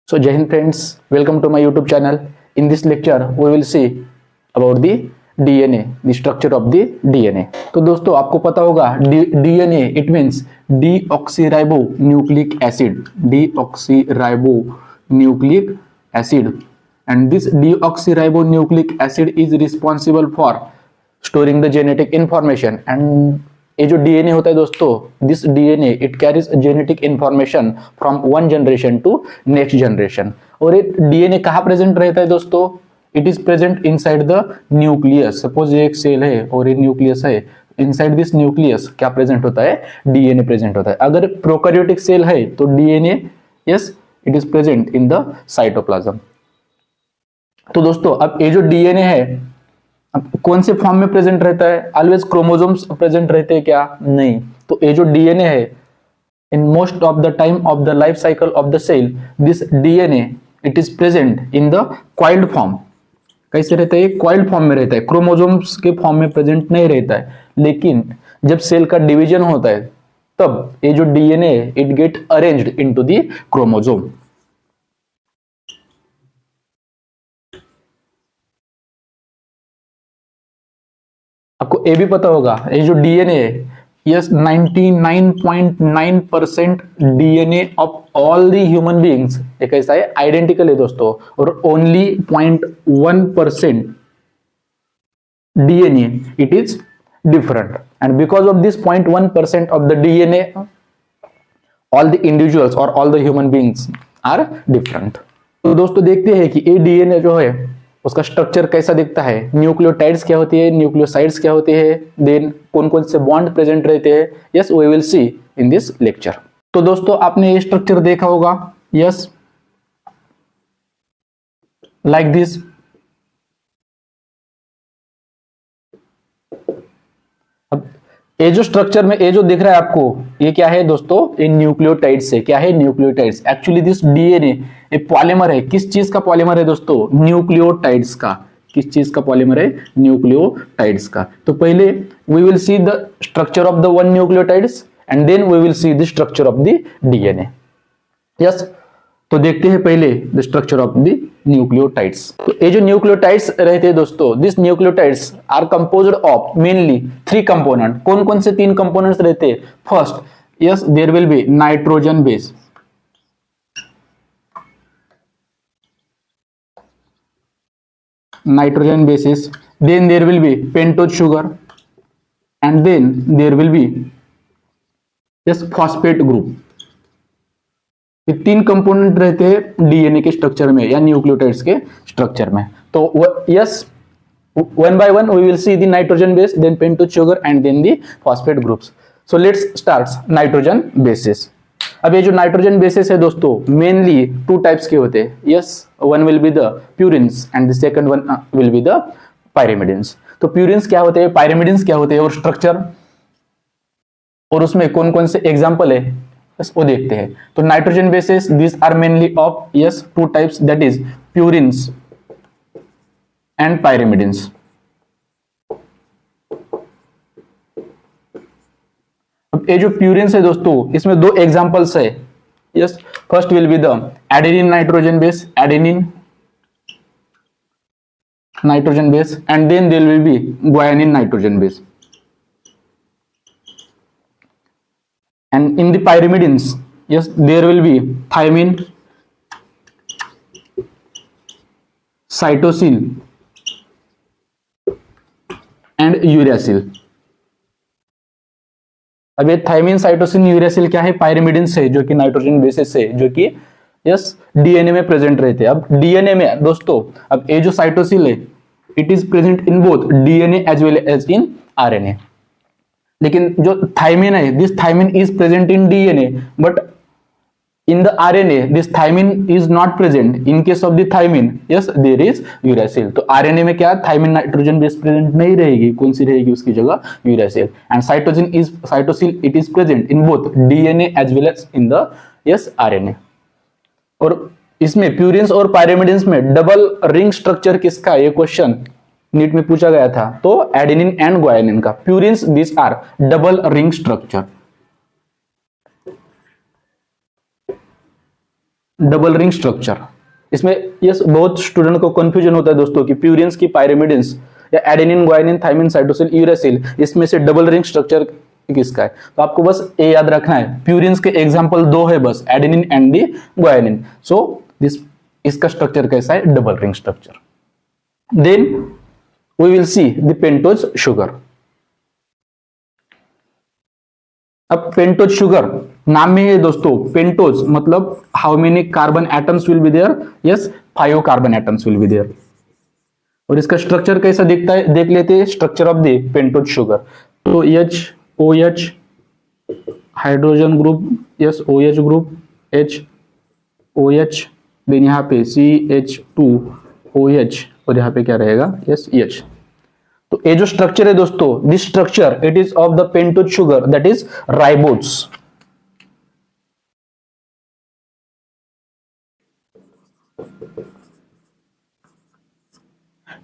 So Jai Hind friends, welcome to my YouTube channel. In this lecture, we will see about the DNA, the structure of the DNA. तो दोस्तों आपको पता होगा DNA it means deoxyribonucleic acid, deoxyribonucleic acid, and this deoxyribonucleic acid is responsible for storing the genetic information. And ये जो DNA होता है दोस्तों, this DNA it carries genetic information from one generation to next generation. और ये DNA कहाँ present रहता है दोस्तों? It is present inside the nucleus. Suppose ये एक सेल है और ये न्यूक्लियस है. इनसाइड दिस न्यूक्लियस क्या प्रेजेंट होता है? डीएनए प्रेजेंट होता है. अगर प्रोकैरियोटिक सेल है तो DNA yes it is present in the cytoplasm. तो दोस्तों अब ये जो डीएनए है अब कौन से फॉर्म में प्रेजेंट रहता है? ऑलवेज क्रोमोसोम्स प्रेजेंट रहते हैं क्या? नहीं. तो ये जो डीएनए है in most of the time of the life cycle of the cell, this DNA it is present in the coiled form. कैसे रहता है? कॉइल्ड फॉर्म में रहता है, क्रोमोसोम्स के फॉर्म में प्रेजेंट नहीं रहता है. लेकिन जब सेल का डिवीजन होता है तब ये जो DNA it get arranged into the chromosome. आपको ये भी पता होगा ये जो डीएनए है yes 99.9% DNA of all the human beings एक ऐसा है आइडेंटिकल है दोस्तों. और only 0.1% DNA it is different. And because of this 0.1% of the DNA all the individuals और all the human beings are different. तो दोस्तों देखते हैं कि ये डीएनए जो है उसका स्ट्रक्चर कैसा दिखता है, न्यूक्लियोटाइड्स क्या होती है, न्यूक्लियोसाइड्स क्या होते हैं, देन कौन कौन से बॉन्ड प्रेजेंट रहते हैं. Yes we will see in this lecture. तो दोस्तों आपने ये स्ट्रक्चर देखा होगा यस लाइक दिस. अब ये जो स्ट्रक्चर में ये जो दिख रहा है आपको ये क्या है दोस्तों? ये न्यूक्लियोटाइड्स है. क्या है? न्यूक्लियोटाइड्स. एक्चुअली दिस डीएनए ये पॉलीमर है. किस चीज का पॉलीमर है दोस्तों? न्यूक्लियोटाइड्स का. किस चीज का पॉलीमर है? न्यूक्लियोटाइड्स का. तो पहले we will see the structure of the one nucleotides and then we will see the structure of the DNA. Yes तो देखते हैं पहले the structure of the nucleotides. तो ये जो न्यूक्लियोटाइड्स रहते हैं दोस्तों, this nucleotides are composed of mainly 3 component. कौन कौन से 3 कंपोनेंट्स रहते हैं? First yes there will be nitrogen base. Nitrogen bases, then there will be pentose sugar, and then there will be yes phosphate group. ये 3 component रहते हैं DNA के structure में या न्यूक्लियोटाइड्स के स्ट्रक्चर में. तो yes one by one we will see the nitrogen base, then pentose sugar and then the phosphate groups. So let's start nitrogen bases. अब ये जो नाइट्रोजन बेसिस है दोस्तों मेनली 2 टाइप्स के होते हैं. Yes one will be the purines and the second one will be the pyrimidines. तो purines क्या होते हैं, पायरिमिडिन्स क्या होते हैं और स्ट्रक्चर और उसमें कौन कौन से एग्जांपल है बस वो देखते हैं. तो nitrogen bases this are mainly of yes 2 types, that is purines and pyrimidines. अब ये जो प्यूरिन्स है दोस्तों इसमें 2 एग्जांपल्स है. Yes first will be the adenine nitrogen base, adenine nitrogen base, and then there will be guanine nitrogen base. And in the pyrimidines, yes, there will be thymine, cytosine, and uracil. अब ये thiamine, cytosine, uracil क्या है? Pyrimidines है जो कि nitrogen bases है जो कि यस डीएनए में प्रेजेंट रहते हैं. अब डीएनए में दोस्तों अब ये जो साइटोसिल है it is present in both DNA as well as in RNA. लेकिन जो थायमिन है this thymine is present in DNA but in the RNA this thymine is not present. In case of the thymine yes there is uracil. तो RNA में क्या thiamine nitrogen base present नहीं रहेगी. कौन सी रहेगी उसकी जगह? Uracil. And cytosine it is present in both DNA as well as in the yes RNA. और इसमें प्यूरिन्स और पायरिमिडिन्स में डबल रिंग स्ट्रक्चर किसका? ये क्वेश्चन नीट में पूछा गया था. तो एडेनिन एंड ग्वानिन का. Purines this are double ring structure. Double ring structure. इसमें यस बहुत स्टूडेंट को कंफ्यूजन होता है दोस्तों कि प्यूरिन्स की पायरिमिडिन्स या adenine, guanine, thymine, cytosine, uracil, इसमें से डबल रिंग स्ट्रक्चर किसका है? तो आपको बस ए याद रखना है। प्यूरिन्स के एग्जांपल दो है बस, adenine and the guanine. So this इसका स्ट्रक्चर कैसा है? Double ring structure. Then we will see the pentose sugar. अब पेंटोज शुगर नाम में है दोस्तों, पेंटोज मतलब how many carbon atoms will be there? Yes, 5 carbon atoms will be there. और इसका स्ट्रक्चर कैसा दिखता है देख लेते हैं। Structure of the pentose sugar, तो OH hydrogen group, yes OH group, OH, then यहाँ पे CH2OH और यहाँ पे क्या रहेगा? Yes H। तो ये जो स्ट्रक्चर है दोस्तों, this structure it is of the pentose sugar, that is ribose.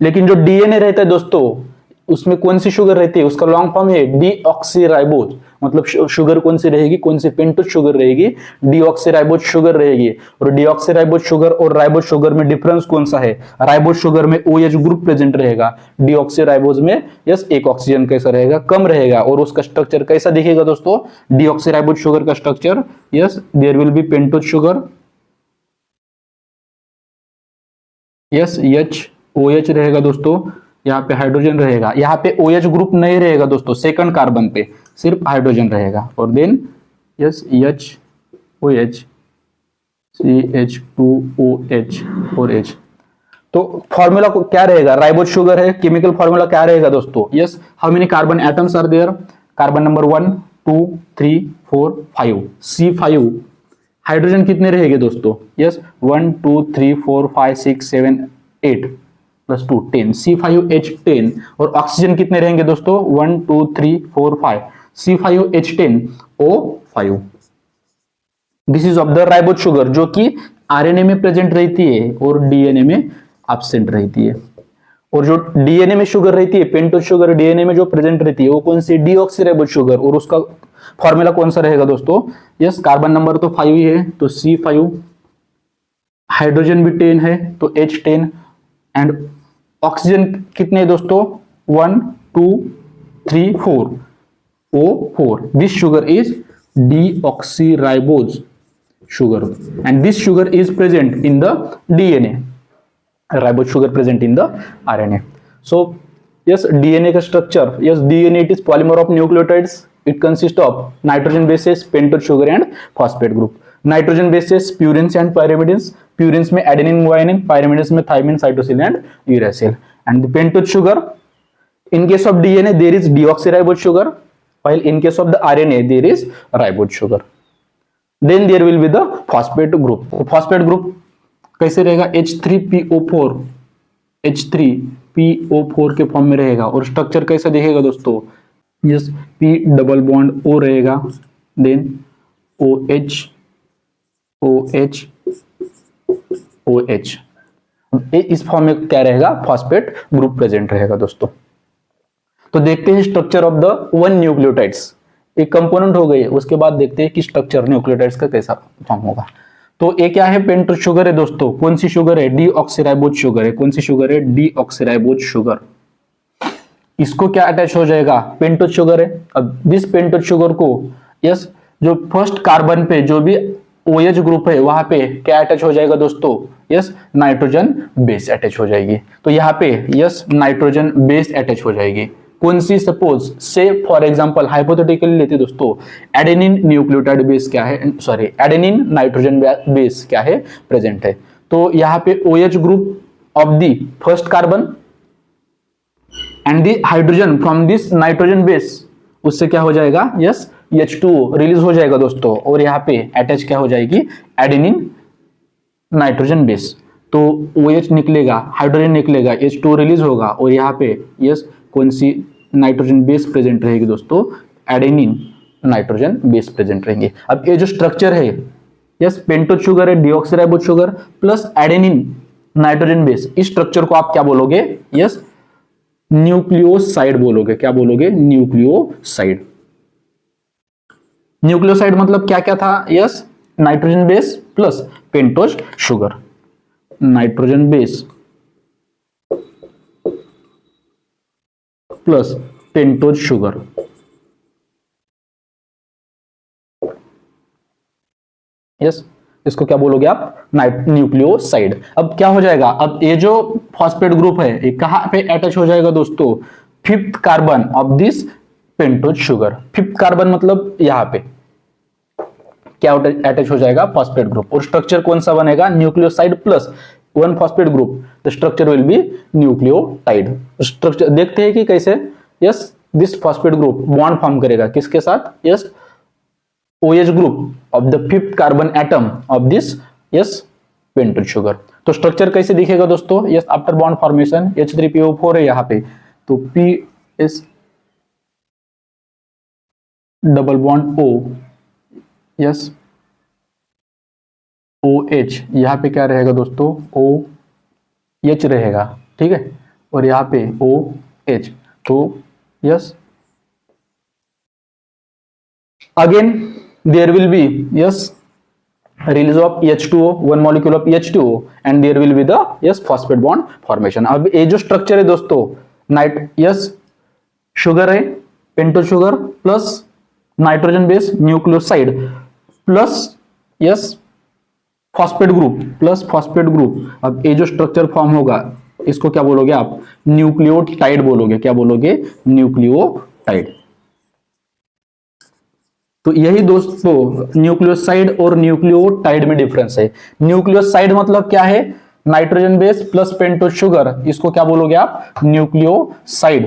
लेकिन जो डीएनए रहता है दोस्तों, उसमें कौन सी शुगर रहती है? उसका लॉन्ग फॉर्म है डीऑक्सीराइबोज। मतलब शुगर कौन सी रहेगी? कौन सी पेंटोज शुगर रहेगी? डीऑक्सीराइबोज शुगर रहेगी। और डीऑक्सीराइबोज शुगर और राइबोज शुगर में डिफरेंस कौन सा है? राइबोज शुगर में OH ग्रुप प्रेजेंट रहेगा, डीऑक्सीराइबोज में यस एक ऑक्सीजन कैसा रहेगा? कम रहेगा। और उसका स्ट्रक्चर कैसा दिखेगा दोस्तों? डीऑक्सीराइबोज शुगर का structure, yes there will be pentose sugar, yes OH रहेगा दोस्तों, यहाँ पे हाइड्रोजन रहेगा, यहाँ पे OH ग्रुप नहीं रहेगा दोस्तों, सेकंड कार्बन पे सिर्फ हाइड्रोजन रहेगा। और देन यस OH CH2OH और H। तो फॉर्मूला को क्या रहेगा? राइबोज शुगर है, केमिकल फॉर्मूला क्या रहेगा दोस्तों? Yes, how many carbon atoms are there? Carbon number 1 2 3 4 5, C5। Hydrogen कितने रहेंगे दोस्तों? Yes 1 2 3 4 5 6 7 8 plus 2 10, C5H10। और ऑक्सीजन कितने रहेंगे दोस्तों? 1 2 3 4 5, C5H10O5। This is of the ribose sugar, जो कि आरएनए में प्रेजेंट रहती है और डीएनए में एब्सेंट रहती है। और जो डीएनए में शुगर रहती है, पेंटोज शुगर डीएनए में जो प्रेजेंट रहती है वो कौन सी? Deoxyribose sugar. और उसका फॉर्मूला कौन सा रहेगा दोस्तों? यस, कार्बन नंबर तो 5 ही है तो C5, हाइड्रोजन भी 10 है तो H10, एंड ऑक्सीजन कितने है दोस्तों? 1 2 3 4, O4। This sugar is deoxyribose sugar and this sugar is present in the DNA. Ribose sugar present in the RNA. So yes, DNA का structure, yes DNA it is polymer of nucleotides. It consists of nitrogen bases, pentose sugar and phosphate group. Nitrogen bases purines and pyrimidines. Purines में adenine, guanine, pyrimidines में thymine, cytosine and uracil. And the pentose sugar, in case of DNA there is deoxyribose sugar, while in case of the RNA there is ribose sugar. Then there will be the phosphate group. तो phosphate group कैसे रहेगा? H3PO4, H3PO4 के form में रहेगा। और structure कैसा दिखेगा दोस्तों? Yes P double bond O रहेगा, देन OH OH OH। इस फॉर्म में क्या रहेगा? फॉस्फेट ग्रुप प्रेजेंट रहेगा दोस्तों। तो देखते हैं structure of the one nucleotides. एक कंपोनेंट हो गई, उसके बाद देखते हैं कि स्ट्रक्चर न्यूक्लियोटाइड्स का कैसा फॉर्म होगा। तो ये क्या है? पेंटोज शुगर है दोस्तों। कौन सी शुगर है? डीऑक्सीराइबोज शुगर है। कौन सी शुगर है? Deoxyribose sugar. इसको क्या अटैच हो जाएगा? पेंटोज शुगर है। अब दिस पेंटोज शुगर को यस जो फर्स्ट कार्बन पे जो भी OH ग्रुप है वहां पे क्या अटैच हो जाएगा दोस्तों? यस नाइट्रोजन बेस अटैच हो जाएगी। तो यहाँ पे यस नाइट्रोजन बेस अटैच हो जाएगी। कौन सी? सपोज से फॉर एग्जांपल हाइपोथेटिकली लेते दोस्तों, एडेनिन न्यूक्लियोटाइड बेस क्या है? सॉरी, एडेनिन नाइट्रोजन बेस क्या है? प्रेजेंट है। तो यहाँ पे OH group of the first carbon and the hydrogen from this nitrogen base, उससे क्या हो जाएगा? यस H2O रिलीज हो जाएगा दोस्तों। और यहाँ पे अटैच क्या हो जाएगी? Adenine nitrogen base. तो OH निकलेगा, हाइड्रोजन निकलेगा, H2O रिलीज होगा और यहाँ पे यस कौन सी नाइट्रोजन बेस प्रेजेंट रहेगी दोस्तों? एडेनिन नाइट्रोजन बेस प्रेजेंट रहेंगे। अब ये जो स्ट्रक्चर है, यस पेंटोज शुगर है, deoxyribose sugar plus adenine nitrogen base, इस स्ट्रक्चर को आप क्या बोलोगे? यस न्यूक्लियोसाइड बोलोगे। क्या बोलोगे? न्यूक्लियोसाइड। न्यूक्लियोसाइड मतलब क्या क्या था? Yes nitrogen base plus pentose sugar, nitrogen base plus pentose sugar. Yes, इसको क्या बोलोगे आप, न्यूक्लियोसाइड। अब क्या हो जाएगा, अब ये जो फॉस्फेट ग्रुप है ये कहां पे अटैच हो जाएगा दोस्तों, fifth carbon of this pentose sugar. Fifth carbon मतलब यहां पे क्या अटैच हो जाएगा, फॉस्फेट ग्रुप। और स्ट्रक्चर कौन सा बनेगा, nucleoside plus one phosphate group, the structure will be nucleotide. Structure देखते हैं कि कैसे। Yes, this phosphate group bond form करेगा किसके साथ, yes, OH group of the fifth carbon atom of this, yes, pentose sugar. तो स्ट्रक्चर कैसे दिखेगा दोस्तों, yes, after bond formation H3PO4 है यहां पे, तो PS double bond O, yes, OH, यहां पे क्या रहेगा दोस्तों, OH रहेगा, ठीक है, और यहां पे OH, तो yes, again there will be, yes, release of H2O, one molecule of H2O, and there will be the, yes, phosphate bond formation। अब ये जो स्ट्रक्चर है दोस्तों, यस, शुगर है, pentose sugar plus nitrogen base nucleoside plus, yes, phosphate group plus phosphate group. अब ये जो structure form होगा इसको क्या बोलोगे आप, न्यूक्लियोटाइड बोलोगे। क्या बोलोगे, न्यूक्लियोटाइड। तो यही दोस्तों न्यूक्लियोसाइड और न्यूक्लियोटाइड में डिफरेंस है। न्यूक्लियोसाइड मतलब क्या है, nitrogen base plus pentose sugar, इसको क्या बोलोगे आप, nucleoside.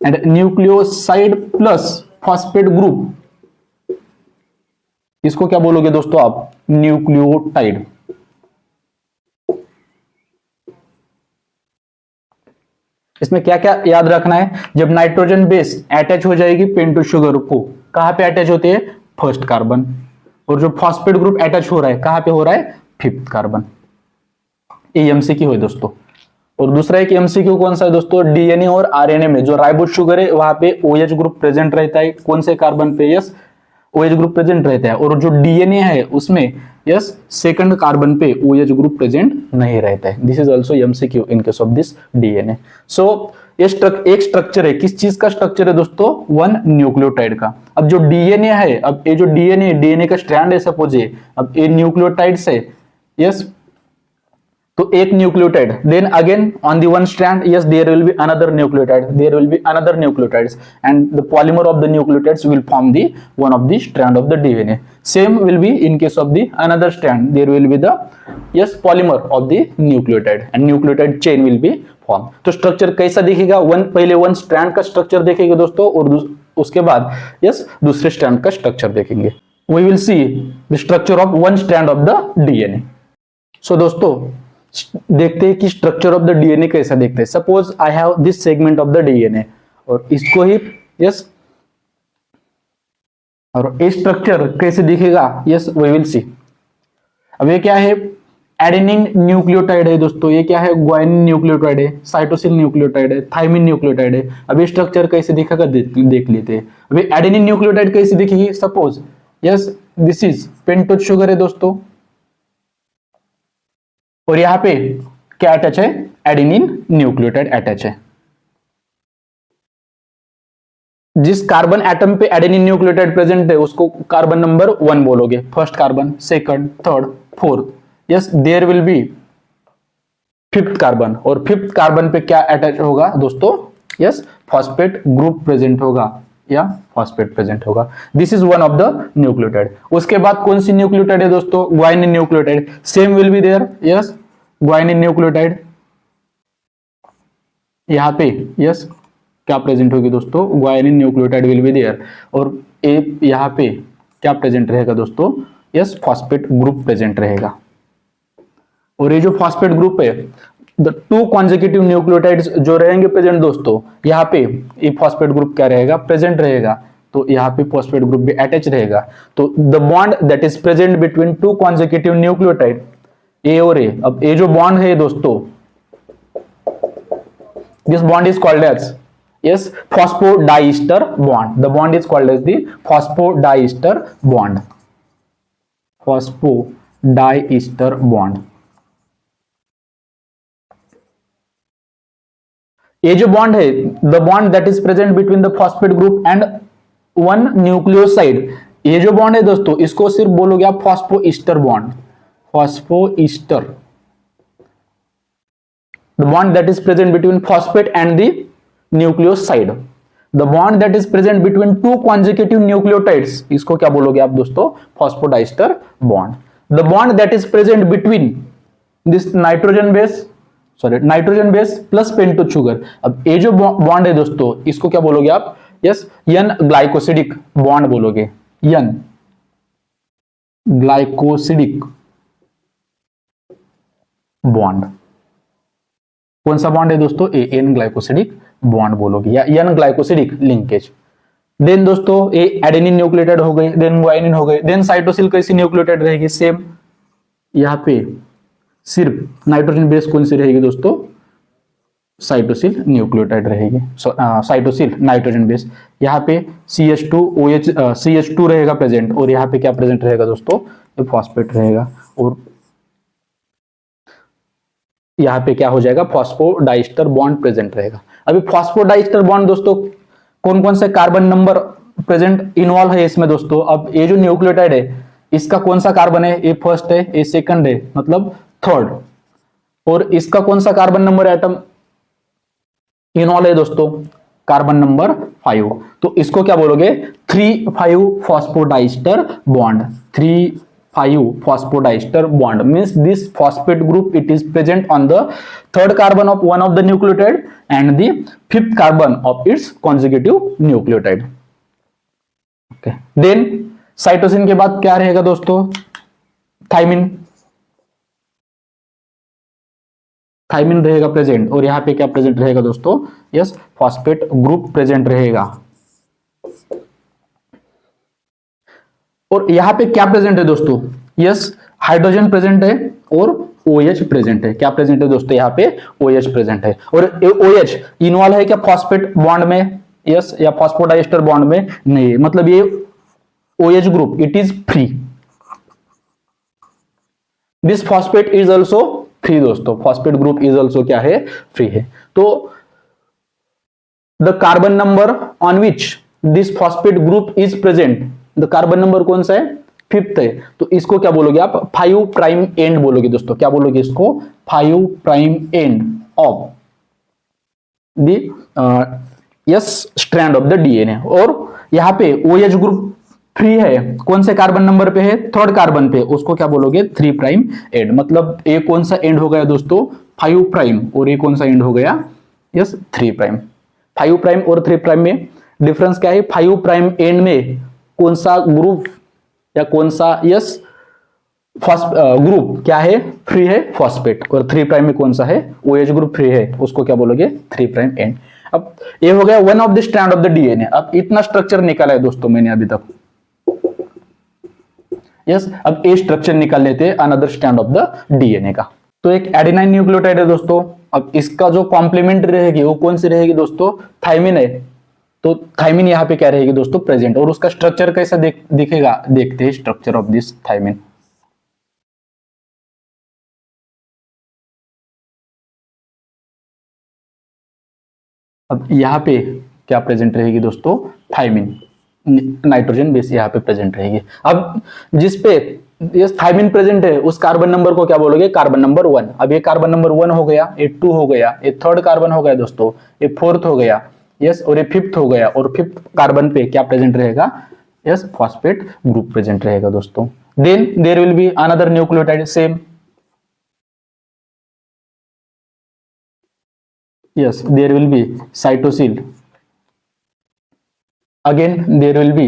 And nucleoside plus phosphate group, इसको क्या बोलोगे दोस्तों आप, न्यूक्लियोटाइड। इसमें क्या क्या याद रखना है, जब नाइट्रोजन बेस अटैच हो जाएगी पेंटोज शुगर को, कहां पे अटैच होती है, फर्स्ट कार्बन, और जो फॉस्फेट ग्रुप अटैच हो रहा है कहां पे हो रहा है, फिफ्थ कार्बन। ये एमसीक्यू है दोस्तों। और दूसरा एक एमसीक्यू कौन सा है दोस्तों, डीएनए और आरएनए में जो राइबोज शुगर है वहां पे OH ग्रुप प्रेजेंट रहता है, कौन से कार्बन पे, यस, OH ग्रुप प्रेजेंट रहता है, और जो डीएनए है उसमें, यस, सेकंड कार्बन पे OH ग्रुप प्रेजेंट नहीं रहता है। This is also MCQ in case of this DNA. So ये एक स्ट्रक्चर है, किस चीज का स्ट्रक्चर है दोस्तों, वन न्यूक्लियोटाइड का। अब जो डीएनए है, अब ये जो डीएनए का स्ट्रैंड है सपोज ये, अब ये न्यूक्लियोटाइड से, यस, तो एक nucleotide, then again on the one strand, yes, there will be another nucleotide, there will be another nucleotides, and the polymer of the nucleotides will form the one of the strand of the DNA. Same will be in case of the another strand, there will be the, yes, polymer of the nucleotide, and nucleotide chain will be formed. तो structure कैसा दिखेगा, पहले one strand का structure देखेंगे दोस्तों, और उसके बाद, यस, दूसरे स्ट्रैंड का स्ट्रक्चर देखेंगे। We will see the structure of one strand of the DNA. So दोस्तों देखते हैं कि स्ट्रक्चर ऑफ द डीएनए कैसा देखते हैं। Suppose I have this segment of the DNA, और इसको ही, यस, और ये स्ट्रक्चर कैसे दिखेगा, यस, वी विल सी। अब ये क्या है, एडेनिन न्यूक्लियोटाइड है दोस्तों, ये क्या है, ग्वानिन न्यूक्लियोटाइड है, साइटोसिन न्यूक्लियोटाइड है, थाइमिन न्यूक्लियोटाइड है। अब ये स्ट्रक्चर कैसे दिखेगा देख लेते हैं। अब एडेनिन न्यूक्लियोटाइड कैसे दिखेगी, suppose, yes, this is pentose sugar है दोस्तों, और यहां पे क्या अटैच है, एडेनिन न्यूक्लियोटाइड अटैच है। जिस कार्बन एटम पे एडेनिन न्यूक्लियोटाइड प्रेजेंट है उसको कार्बन नंबर 1 बोलोगे, first carbon, second, third, fourth, yes, there will be fifth carbon, और फिफ्थ कार्बन पे क्या अटैच होगा दोस्तों, यस, फॉस्फेट ग्रुप प्रेजेंट होगा, या फॉस्फेट प्रेजेंट होगा। This is one of the nucleotide. उसके बाद कौन सी न्यूक्लियोटाइड है दोस्तों, guanine nucleotide, same will be there, yes, guanine nucleotide यहां पे, यस, क्या प्रेजेंट होगी दोस्तों, guanine nucleotide will be there, और ए यहां पे क्या प्रेजेंट रहेगा दोस्तों, यस, फॉस्फेट ग्रुप प्रेजेंट रहेगा। और ये जो फॉस्फेट ग्रुप है, द टू कॉन्जिक्यूटिव न्यूक्लियोटाइड्स जो रहेंगे प्रेजेंट दोस्तों, यहाँ पे ये फॉस्फेट ग्रुप क्या रहेगा, प्रेजेंट रहेगा, तो यहाँ पे फॉस्फेट ग्रुप भी अटैच रहेगा। तो the bond that is present between two consecutive nucleotide, A और ए, अब ये जो बॉन्ड है दोस्तों, this bond is called as yes, phosphodiester bond. The bond is called as the phosphodiester bond. Phosphodiester bond. ये जो बॉन्ड है, the bond that is present between the phosphate group and one nucleoside, ये जो bond है दोस्तों, इसको सिर्फ बोलोगे आप phosphoester bond. Phosphoester, the bond that is present between phosphate and the nucleoside. The bond that is present between two consecutive nucleotides, इसको क्या बोलोगे आप दोस्तों? Phosphodiester bond. The bond that is present between this nitrogen base plus pentose sugar. अब ये जो bond है दोस्तों, इसको क्या बोलोगे आप? यस, एन ग्लाइकोसिडिक बॉन्ड बोलोगे. N glycosidic bond. कौन सा बॉन्ड है दोस्तों? एन ग्लाइकोसिडिक बॉन्ड बोलोगे या एन ग्लाइकोसिडिक लिंकेज. देन दोस्तों ये एडेनिन न्यूक्लियोटाइड हो गई, देन गुआनिन हो गई, देन साइटोसिल कैसी न्यूक्लियोटाइड रहेगी? सेम. यहां पे सिर्फ नाइट्रोजन बेस कौन सी रहेगी दोस्तों? साइटोसिल न्यूक्लियोटाइड रहेगी. साइटोसिल नाइट्रोजन बेस. यहाँ पे CH2OH CH2 रहेगा प्रेजेंट, और यहाँ पे क्या प्रेजेंट रहेगा दोस्तों? ये फॉस्फेट रहेगा, और यहाँ पे क्या हो जाएगा? फॉस्फोडाइस्टर बॉन्ड प्रेजेंट रहेगा. अभी फॉस्फोडाइस्टर बॉन्ड दोस्तों, कौन कौन से कार्बन नंबर प्रेजेंट इन्वॉल्व है इसमें दोस्तों? अब ये जो न्यूक्लियोटाइड है, इसका कौन सा कार्बन है? ये फर्स्ट है, ये सेकंड है, मतलब थर्ड. और इसका कौन सा कार्बन नंबर एटम इन्वॉल्व है दोस्तों? Carbon number 5. तो इसको क्या बोलोगे? 3,5 phosphodiester bond. 3,5 phosphodiester bond means this phosphate group, it is present on the third carbon of one of the nucleotide and the fifth carbon of its consecutive nucleotide. Okay. Then cytosine के बाद क्या रहेगा दोस्तों? Thymine. Thymine रहेगा present, और यहां पे क्या प्रेजेंट रहेगा दोस्तों? यस, फॉस्फेट ग्रुप प्रेजेंट रहेगा. और यहां पे क्या प्रेजेंट है दोस्तों? यस, हाइड्रोजन प्रेजेंट है और OH प्रेजेंट है. क्या प्रेजेंट है दोस्तों? यहाँ पे OH प्रेजेंट है. और OH इन्वॉल्व है क्या फॉस्फेट बॉन्ड में? यस, या फॉस्फोडाइस्टर बॉन्ड में? नहीं. मतलब ये OH group, it is free. This phosphate is also free दोस्तों. फॉस्फेट ग्रुप इज ऑल्सो क्या है? फ्री है. तो the carbon number on which this phosphate group is present, the carbon number कौन सा है? 5th है. तो इसको क्या बोलोगे आप? 5 प्राइम एंड बोलोगे दोस्तों. क्या बोलोगे इसको? 5 prime end of the yes strand of the DNA. और यहां पे OH ग्रुप फ्री है, कौन से कार्बन नंबर पे है? 3rd कार्बन पे. उसको क्या बोलोगे? 3 प्राइम एंड. मतलब ये कौन सा एंड हो गया दोस्तों? 5 प्राइम. और ये कौन सा एंड हो गया? Yes, 3 prime. 5 प्राइम और 3 प्राइम में डिफरेंस क्या है? 5 प्राइम एंड में कौन सा ग्रुप या कौन सा यस ग्रुप क्या है? फ्री है, फॉस्फेट. और 3 प्राइम में कौन सा है? OH ग्रुप फ्री है, उसको क्या बोलोगे? 3 प्राइम एंड. अब ये हो गया one of the strand of the DNA. अब इतना स्ट्रक्चर निकाला है दोस्तों मैंने अभी तक. यस, अब ये स्ट्रक्चर निकाल लेते हैं another strand of the DNA का. तो एक एडेनाइन न्यूक्लियोटाइड है दोस्तों. अब इसका जो कॉम्प्लीमेंट्री रहेगी वो कौन सी रहेगी दोस्तों? थाइमिन है. तो थाइमिन यहाँ पे क्या रहेगी दोस्तों? प्रेजेंट. और उसका स्ट्रक्चर कैसा दिखेगा? देखते हैं स्ट्रक्चर ऑफ दिस थाइमिन. अब यहाँ पे क्या प्रेजेंट रहेगी दोस्तों? थाइमिन. नाइट्रोजन बेस यहाँ पे प्रेजेंट रहेगी. अब जिस पे ये थाइमिन प्रेजेंट है उस कार्बन नंबर को क्या बोलोगे? Carbon number 1. अब ये कार्बन नंबर 1 हो गया, ये 2 हो गया, ये 3rd कार्बन हो गया दोस्तों, ये 4th हो गया. यस, और ये 5th हो गया. और 5th कार्बन पे क्या प्रेजेंट रहेगा? यस, फॉस्फेट ग्रुप प्रेजेंट रहेगा दोस्तों. Then there will be another nucleotide. Same. Yes, there will be cytosine. Again there will be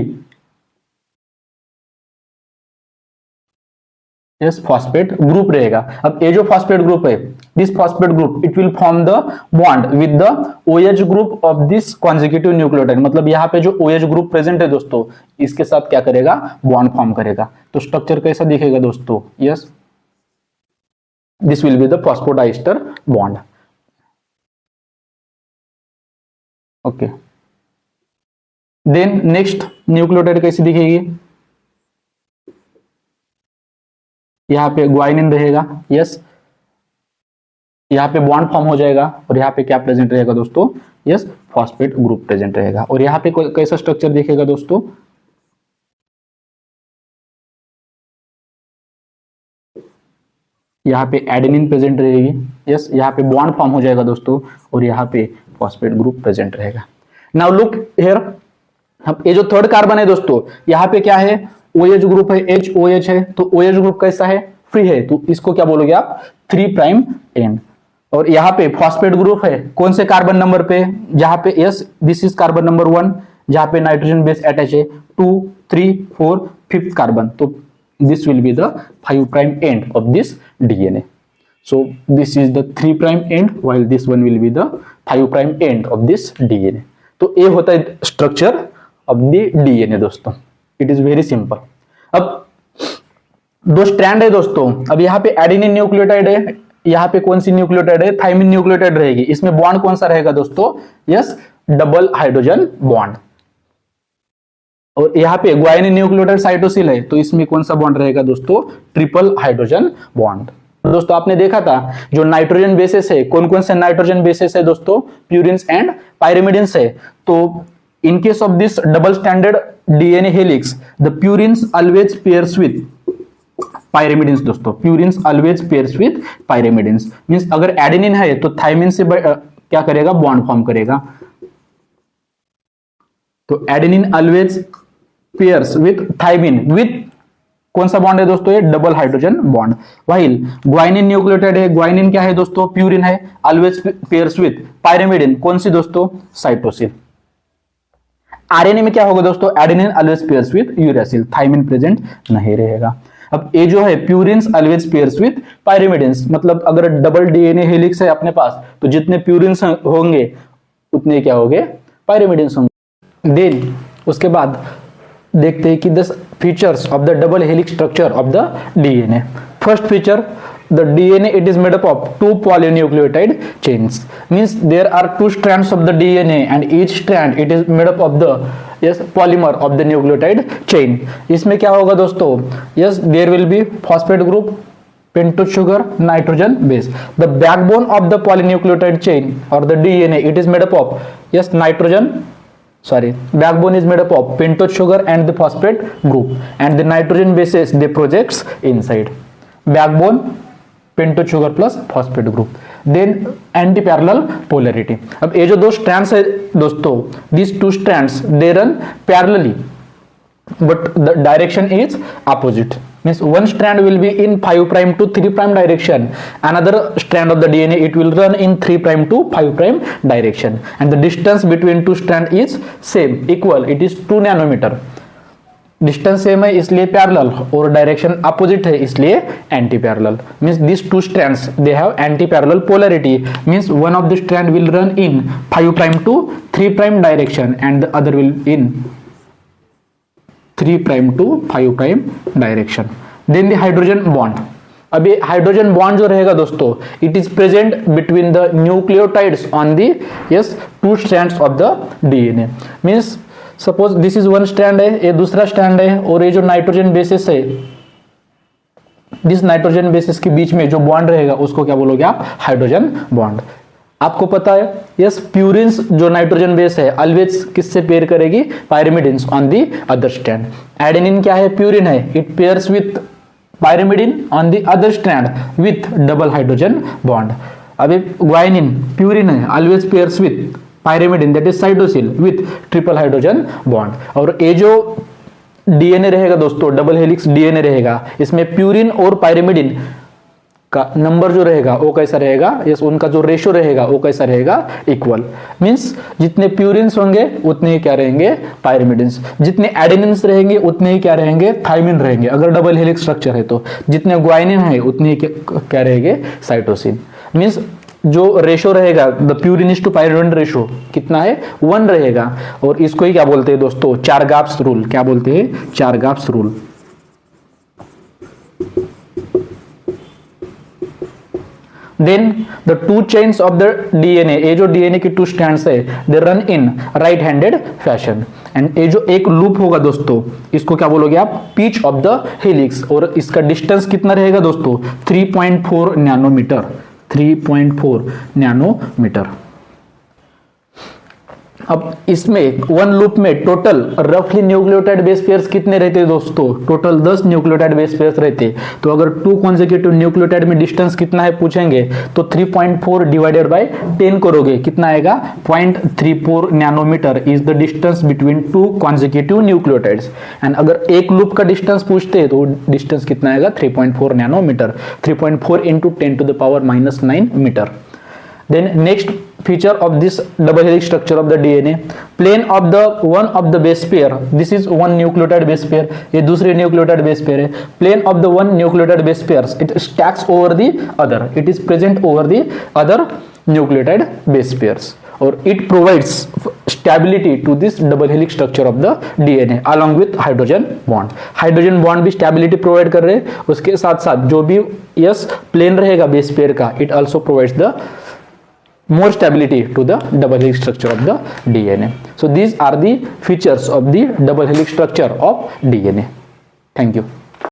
yes phosphate group रहेगा. अब ये जो phosphate group है, this phosphate group it will form the bond with the OH group of this consecutive nucleotide. मतलब यहाँ पे जो OH group present है दोस्तों, इसके साथ क्या करेगा? बॉन्ड फॉर्म करेगा. तो स्ट्रक्चर कैसा दिखेगा दोस्तों? Yes, this will be the phosphodiester bond. Okay. Then next nucleotide कैसी दिखेगी, यहाँ पे ग्वाइनिन रहेगा, यस, यहाँ पे बॉन्ड फॉर्म हो जाएगा और यहाँ पे क्या प्रेजेंट रहेगा दोस्तों, यस, फॉस्फेट ग्रुप प्रेजेंट रहेगा। और यहाँ पे कैसा स्ट्रक्चर दिखेगा दोस्तों, यहाँ पे एडेनिन प्रेजेंट रहेगी, यस, यहाँ पे बॉन्ड फॉर्म हो जाएगा दोस्तों और यहाँ पे फॉस्फेट ग्रुप प्रेजेंट रहेगा। नाउ लुक हियर, ये जो थर्ड कार्बन है दोस्तों, यहाँ पे क्या है, OH ग्रुप है, HOH है, तो OH ग्रुप कैसा है, फ्री है, तो इसको क्या बोलोगे आप, 3 प्राइम एंड। और यहाँ पे फॉस्फेट ग्रुप है, कौन से कार्बन नंबर पे, जहां पे yes this is carbon number 1, जहां पे नाइट्रोजन बेस अटैच है, 2, 3, 4, 5th कार्बन, तो this will be the 5 prime end of this DNA. So this is the 3 prime end while this one will be the 5 prime end of this DNA. तो ये होता है structure of the DNA दोस्तों, it is very simple. अब 2 strand है दोस्तों, अब यहाँ पे एडेनिन न्यूक्लियोटाइड है, यहाँ पे कौन सी न्यूक्लियोटाइड है, थाइमिन न्यूक्लियोटाइड रहेगी, इसमें बॉन्ड कौन सा रहेगा दोस्तों, यस, डबल हाइड्रोजन बॉन्ड। और यहाँ पे ग्वाइनिन न्यूक्लियोटाइड साइटोसिल है, तो इसमें कौन सा बॉन्ड रहेगा दोस्तों, ट्रिपल हाइड्रोजन बॉन्ड। दोस्तों आपने देखा था जो नाइट्रोजन बेसिस है, कौन कौन से नाइट्रोजन बेसिस है दोस्तों, प्यूरिन्स एंड पायरिमिडिन्स है। तो in case of this double standard DNA helix, the purines always pairs with pyrimidines दोस्तों, purines always pairs with pyrimidines, means अगर एडेनिन है तो थाइमिन से क्या करेगा, बॉन्ड फॉर्म करेगा। तो adenine always pairs with thymine, with कौन सा बॉन्ड है दोस्तों, ये double hydrogen bond. While guanine nucleotide है, ग्वाइनिन क्या है दोस्तों, प्यूरिन है, ऑलवेज पेयर्स विथ पायरिमिडिन, कौन सी दोस्तों, साइटोसिल। आरएनए में क्या होगा दोस्तों, adenine always pairs with uracil, thymine present नहीं रहेगा। अब ये जो है purines always pairs with pyrimidines, मतलब अगर डबल DNA हेलिक्स है अपने पास तो जितने प्यूरिन्स होंगे उतने क्या होंगे, पायरिमिडिन्स होंगे। देन उसके बाद देखते हैं कि the features of the double helix structure of the DNA। First feature, the DNA it is made up of 2 polynucleotide chains, means there are 2 strands of the DNA and each strand it is made up of the polymer of the nucleotide chain। इसमें क्या होगा दोस्तों, yes there will be phosphate group, pentose sugar, nitrogen base। The backbone of the polynucleotide chain or the DNA it is made up of backbone is made up of pentose sugar and the phosphate group and the nitrogen bases they projects inside backbone, pentose sugar plus phosphate group। then anti parallel polarity। अब ये जो 2 strands है दोस्तों, these 2 strands they run parallelly but the direction is opposite, means one strand will be in 5 prime to 3 prime direction, another strand of the DNA it will run in 3 prime to 5 prime direction and the distance between 2 strand is same, equal, it is 2 nanometer। Distance same है इसलिए parallel और direction opposite है इसलिए anti parallel, means this 2 strands they have anti parallel polarity, means one of the strand will run in 5 prime to 3 prime direction and the other will in 3 prime to 5 prime direction। then the hydrogen bond, अब ये hydrogen bond जो रहेगा दोस्तों, it is present between the nucleotides on the 2 strands of the DNA। Means suppose this is 1 strand है, ये दूसरा strand है और ये जो नाइट्रोजन बेसिस है, दिस नाइट्रोजन बेसिस के बीच में जो बॉन्ड रहेगा उसको क्या बोलोगे आप, हाइड्रोजन बॉन्ड। आपको पता है यस प्यूरिन्स जो नाइट्रोजन बेस है ऑलवेज किससे पेयर करेगी, pyrimidines on the other strand. Adenine क्या है, प्यूरिन है, it pairs with pyrimidine on the other strand with double hydrogen bond. अब ग्वाइनिन प्यूरिन है, always pairs with pyrimidine that is cytosine with triple hydrogen bond. और ये जो DNA रहेगा दोस्तों, डबल हेलिक्स DNA रहेगा, इसमें प्यूरिन और पायरिमिडिन का नंबर जो रहेगा वो कैसा रहेगा, यस उनका जो रेशो रहेगा वो कैसा रहेगा, इक्वल, मींस जितने प्यूरिन्स होंगे उतने ही क्या रहेंगे, पायरिमिडिन्स, जितने एडेनिन्स रहेंगे उतने ही क्या रहेंगे, थाइमिन रहेंगे अगर डबल हेलिक्स स्ट्रक्चर है तो, जितने ग्वाइनिन है उतने ही क्या रहेंगे, साइटोसिन। मींस जो रेशो रहेगा the purine to pyrimidine ratio कितना है, 1 रहेगा। और इसको ही क्या बोलते हैं दोस्तों, चारगाप्स रूल, क्या बोलते हैं, Chargaff's rule. Then the two chains of the DNA, ये जो डीएनए की टू स्ट्रैंड्स है they run in right handed fashion. And ये जो एक लूप होगा दोस्तों, इसको क्या बोलोगे आप, पिच ऑफ द हेलिक्स, और इसका डिस्टेंस कितना रहेगा दोस्तों, 3.4 नैनोमीटर, 3.4 नैनोमीटर। अब इसमें वन लूप में टोटल रफली न्यूक्लियोटाइड बेस पेयर्स कितने रहते हैं दोस्तों, टोटल 10 न्यूक्लियोटाइड बेस पेयर्स रहते। तो अगर 2 कॉन्सेक्यूटिव न्यूक्लियोटाइड में डिस्टेंस कितना है पूछेंगे तो 3.4 डिवाइडेड बाय 10 करोगे, कितना आएगा, 0.34 nanometre is the distance between 2 consecutive nucleotides. And अगर एक लूप का डिस्टेंस पूछते हैं तो डिस्टेंस कितना आएगा, 3.4 nanometre, 3.4 into 10 to the power -9 metre. Then next feature of this double helix structure of the DNA, plane of the one of the base pair, this is one nucleotide base pair, ये दूसरी nucleotide base pair है, plane of the one nucleotide base pairs, it stacks over the other, it is present over the other nucleotide base pairs, और it provides stability to this double helix structure of the DNA along with hydrogen bond। hydrogen bond भी stability provide कर रहे हैं, उसके साथ साथ जो भी yes plane रहेगा base pair का, it also provides the more stability to the double helix structure of the DNA. So these are the features of the double helix structure of DNA. Thank you.